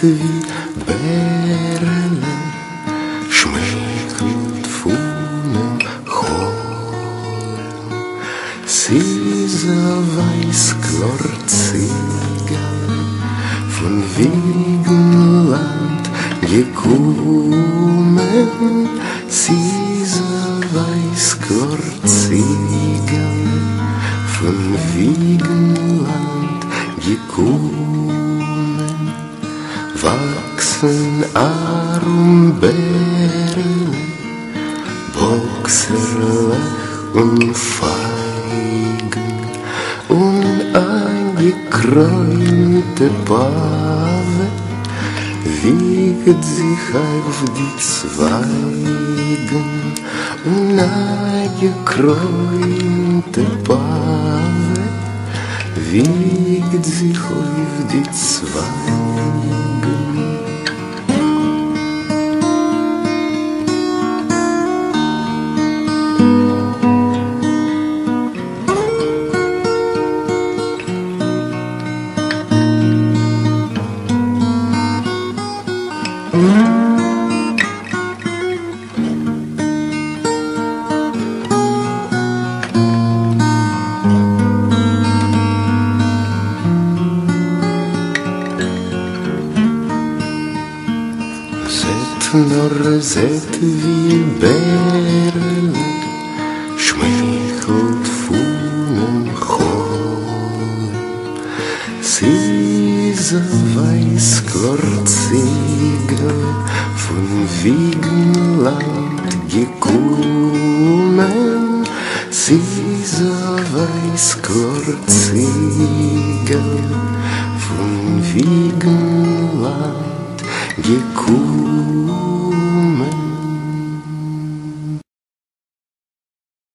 wie Bärle, schmeichelt von dem Chor. Sie so weiß Glorziegel von Wiegenland gekommen, sie so weiß Glorziegel von Wiegenland gekommen, wachsen Arumbeeren, Boxerlach und Feigen und eingekräumte Pave wiegt sich auf die Zweigen und eingekräumte Pave wiegt sich auf die Zweigen. Zet wie Bärle, schmeichelt von dem Chor. Sie so weiß Glorziegel von Wiegenland gekommen, sie so weiß Glorziegel von Wiegenland gekommen.